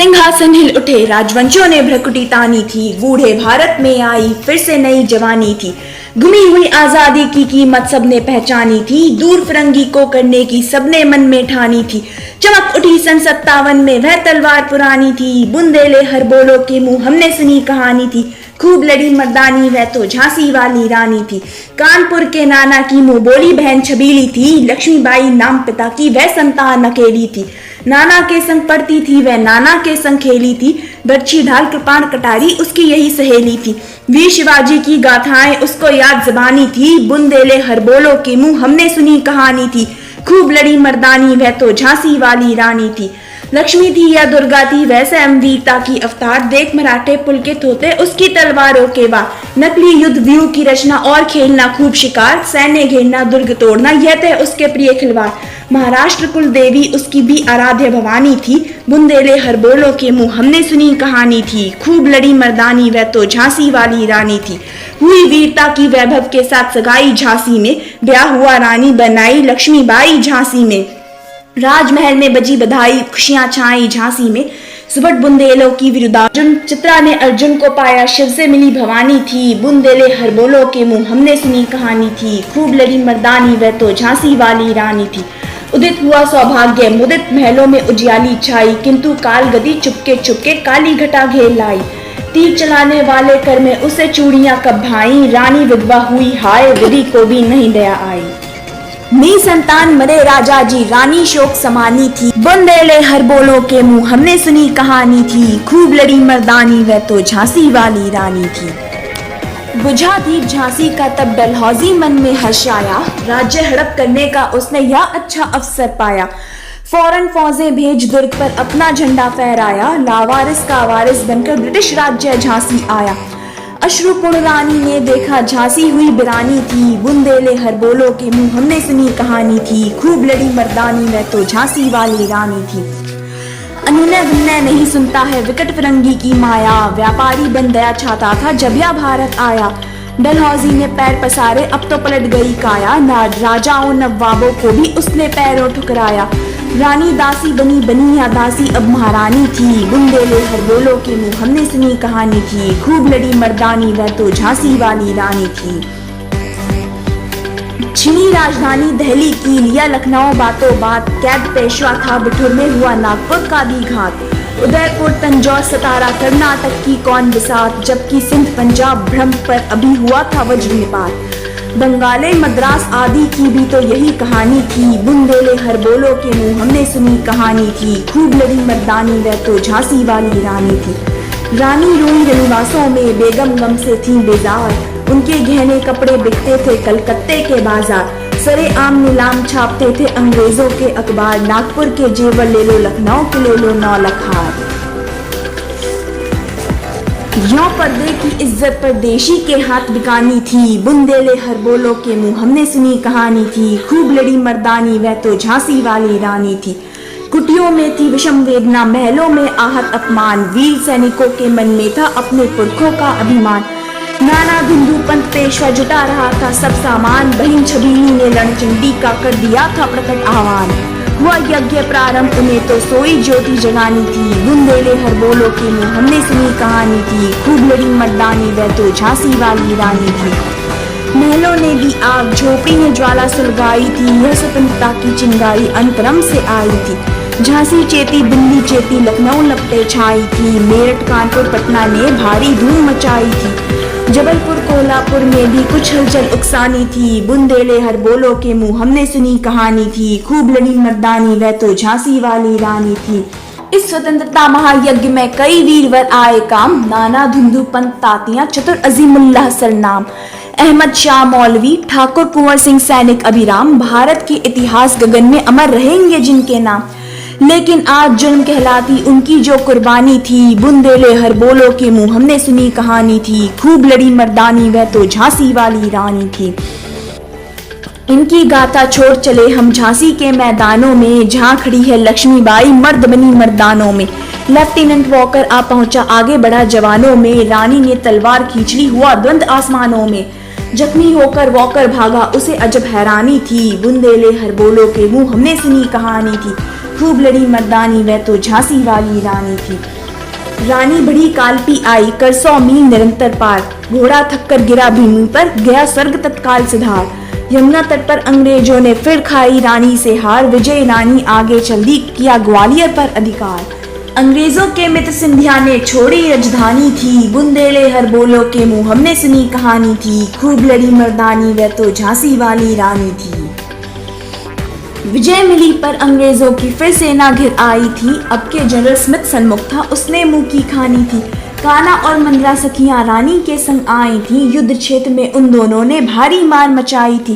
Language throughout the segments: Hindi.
सिंहासन हिल उठे, राजवंशियों ने भ्रकुटी तानी थी, बूढ़े भारत में आई फिर से नई जवानी थी। गुमी हुई आजादी की कीमत सबने पहचानी थी, दूर फिरंगी को करने की सबने मन में ठानी थी। चमक उठी सन 57 में वह तलवार पुरानी थी, बुंदेले हर बोलो के मुंह हमने सुनी कहानी थी। खूब लड़ी मर्दानी वह तो झांसी वाली रानी थी, कानपुर के नाना की मुंह बोली बहन छबीली थी। लक्ष्मीबाई नाम पिता की वह संतान अकेली थी, नाना के संग पढ़ती थी वह नाना के संग खेली थी। बर्छी ढाल कृपाण कटारी उसकी यही सहेली थी, वीर शिवाजी की गाथाएं उसको याद जबानी थी। बुंदेले हर बोलो के मुंह हमने सुनी कहानी थी, खूब लड़ी मर्दानी वह तो झांसी वाली रानी थी। लक्ष्मी थी या दुर्गा थी वह स्वयं वीरता की अवतार, देख मराठे पुलकित होते उसकी तलवारों के वार। नकली युद्ध व्यू की रचना और खेलना खूब शिकार, सैन्य घेरना दुर्ग तोड़ना यह थे उसके प्रिय खिलवाड़। महाराष्ट्र कुल देवी उसकी भी आराध्य भवानी थी, बुंदेले हर बोलो के मुंह हमने सुनी कहानी थी। खूब लड़ी मर्दानी वह तो झांसी वाली रानी थी, हुई वीरता की वैभव के साथ सगाई झांसी में, ब्याह हुआ रानी बनाई लक्ष्मीबाई झांसी में। राजमहल में बजी बधाई खुशियां छाई झांसी में, सुबह बुंदेलों की विरुद्धार्जुन चित्रा ने अर्जुन को पाया शिव से मिली भवानी थी। बुंदेले हर बोलो के मुंह हमने सुनी कहानी थी, खूब लड़ी मर्दानी वह तो झांसी वाली रानी थी। उदित हुआ सौभाग्य मुदित महलों में उजियाली छाई, किंतु काल गति चुपके चुपके काली घटा घेर लाई। तीर चलाने वाले कर में उसे चूड़ियां कब भाई, रानी विधवा हुई हाय विधि को भी नहीं दया आई। मी संतान मरे राजा जी रानी शोक समानी थी, बुंदेले हर बोलो के मुंह हमने सुनी कहानी थी। खूब लड़ी मर्दानी वह तो झांसी वाली रानी थी। बुझा दीप झांसी का तब डलहौजी मन में हर्ष आया, राज्य हड़प करने का उसने यह अच्छा अवसर पाया। फौरन फौजें भेज दुर्ग पर अपना झंडा फहराया, लावारिस का वारिस बनकर ब्रिटिश राज्य झांसी आया। अश्रुपूर्ण रानी ने देखा झांसी हुई बिरानी थी, बुंदेले हर बोलो के मुंह हमने सुनी कहानी थी। खूब लड़ी मर्दानी वह तो झांसी वाली रानी थी। अनुनय विनय नहीं सुनता है विकट फिरंगी की माया, व्यापारी बन दया चाहता था जब यह भारत आया। डलहौजी ने पैर पसारे अब तो पलट गई काया, राजाओं नवाबों को भी उसने पैरों ठुकराया। रानी दासी बनी बनी या दासी अब महारानी थी, बुंदेले हर बोलो के मुंह हमने सुनी कहानी थी। खूब लड़ी मर्दानी वह तो झांसी वाली रानी थी। छिनी राजधानी दिल्ली की लिया लखनऊ बातों बात, कैद पेशवा था बिठुर में हुआ नागपुर का भी घात। उदयपुर तंजौर सतारा कर्नाटक की कौन बिसात, जबकि सिंध पंजाब भ्रम पर अभी हुआ था वज्रपात। बंगाले मद्रास आदि की भी तो यही कहानी थी, बुंदेले हर बोलो के मुंह हमने सुनी कहानी थी। खूब लड़ी मर्दानी वह तो झांसी वाली रानी थी। रानी रोई रनिवासों में बेगम गम से थी बेजार, उनके गहने कपड़े बिकते थे कलकत्ते के बाजार। सरे आम नीलाम छापते थे अंग्रेजों के अखबार, नागपुर के जेवर ले लो लखनऊ के ले लो 9 लाख हार। यों पर्दे की इज्जत परदेशी के हाथ बिकानी थी, बुंदेले हर बोलो के मुंह हमने सुनी कहानी थी। खूब लड़ी मर्दानी वह तो झांसी वाली रानी थी। कुटियों में थी विषम वेदना, महलों में आहत अपमान, वीर सैनिकों के मन में था अपने पुरखों का अभिमान। नाना धुंधु पंत पेशवा जुटा रहा था सब सामान, बहन छबीली ने रणचंडी का कर दिया था प्रकट आह्वान। हुआ यज्ञ प्रारंभ उन्हें तो सोई ज्योति जगानी थी, बुंदेले हर बोलो के मुंह हमने सुनी कहानी थी। खूब लड़ी मर्दानी वह तो झांसी वाली रानी थी। महलों ने दी आग झोपड़ी ने ज्वाला सुलगाई थी, यह स्वतंत्रता की चिंगारी अंतरम से आई थी। झांसी चेती दिल्ली चेती लखनऊ लपटे छाई थी, मेरठ कानपुर पटना ने भारी धूम मचाई थी। जबलपुर कोल्हापुर में भी कुछ हलचल उकसानी थी, बुंदेले हर बोलो के मुंह हमने सुनी कहानी थी। खूब लड़ी मर्दानी वह तो झांसी वाली रानी थी। इस स्वतंत्रता महायज्ञ में कई वीरवर आए काम, नाना धुंधु पंत तातियां चतुर अजीमुल्लाह सरनाम, अहमद शाह मौलवी ठाकुर कुंवर सिंह सैनिक अभिराम, भारत के इतिहास गगन में अमर रहेंगे जिनके नाम। लेकिन आज जुल्म कहलाती उनकी जो कुर्बानी थी, बुंदेले हर बोलो के मुंह हमने सुनी कहानी थी। खूब लड़ी मर्दानी वह तो झांसी वाली रानी थी। इनकी गाथा छोड़ चले हम झांसी के मैदानों में, जहाँ खड़ी है लक्ष्मीबाई मर्द बनी मर्दानों में। लेफ्टिनेंट वॉकर आ पहुंचा आगे बढ़ा जवानों में, रानी ने तलवार खींच ली हुआ द्वंद आसमानों में। जख्मी होकर वॉकर भागा उसे अजब हैरानी थी, बुंदेले हर बोलो के मुंह हमने सुनी कहानी थी। खूब लड़ी मर्दानी वह तो झांसी वाली रानी थी। रानी बड़ी कालपी आई कर 100 मील निरंतर पार, घोड़ा थक कर गिरा भूमि पर, गया स्वर्ग तत्काल सिधार। यमुना तट पर अंग्रेजों ने फिर खाई रानी से हार, विजय रानी आगे चल दी, किया ग्वालियर पर अधिकार। अंग्रेजों के मित्र सिंधिया ने छोड़ी राजधानी थी, बुंदेले बोलों के मुंह हमने सुनी कहानी थी, खूब लड़ी मर्दानी वह तो झांसी वाली रानी थी। विजय मिली पर अंग्रेजों की फिर सेना घिर आई थी, अब के जनरल स्मिथ सन्मुख था उसने मुंह की खानी थी। कान्हा और मंदरा सखियां रानी के संग आई थी, युद्ध क्षेत्र में उन दोनों ने भारी मार मचाई थी,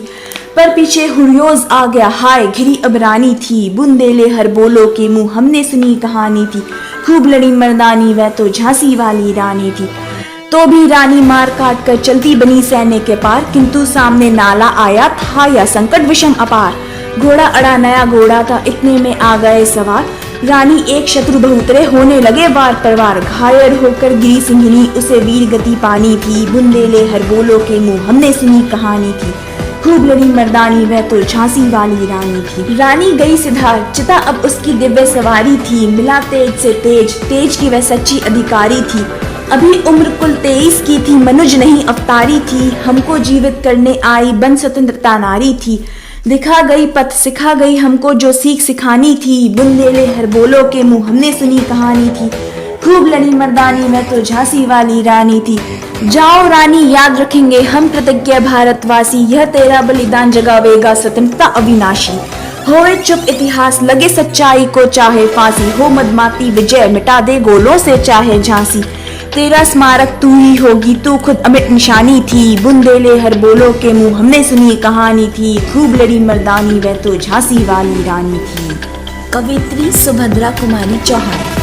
पर पीछे हुरियोज आ गया हाय घिरी अब रानी थी, बुंदेले बोलों के मुंह हमने सुनी कहानी थी, खूब लड़ी मर्दानी वह तो झांसी वाली रानी थी। तो भी रानी मार काट कर चलती बनी सैन्य के पार, किंतु सामने नाला आया था या संकट विषम अपार। घोड़ा अड़ा नया घोड़ा था इतने में आ गए सवार, रानी एक शत्रु बहुतरे होने लगे वार पर वार, घायल होकर गिरी सिंहिनी उसे वीर गति पानी थी, बुंदेले बोलों के मुंह हमने सुनी कहानी थी, खूब लड़ी मर्दानी वह तो झांसी वाली रानी थी। रानी गई सिधार, चिता अब उसकी दिव्य सवारी थी, मिला तेज से तेज, तेज की वह सच्ची अधिकारी थी। अभी उम्र कुल 23 की थी, मनुज नहीं अवतारी थी, हमको जीवित करने आई बन स्वतंत्रता नारी थी। दिखा गई पथ सिखा गई हमको जो सीख सिखानी थी, बुंदेले बोलों के मुंह हमने सुनी कहानी थी, खूब लड़ी मर्दानी वह तो झांसी वाली रानी थी। जाओ रानी याद रखेंगे हम प्रतिज्ञा भारतवासी, यह तेरा बलिदान जगावेगा स्वतंत्रता अविनाशी। होए चुप इतिहास लगे सच्चाई को चाहे फांसी, हो मदमाती विजय मिटा दे गोलों से चाहे झांसी। तेरा स्मारक तू ही होगी तू खुद अमिट निशानी थी, बुंदेले बोलों के मुंह हमने सुनी कहानी थी, खूब लड़ी मर्दानी वह तो झांसी वाली रानी थी। कवित्री सुभद्रा कुमारी चौहान।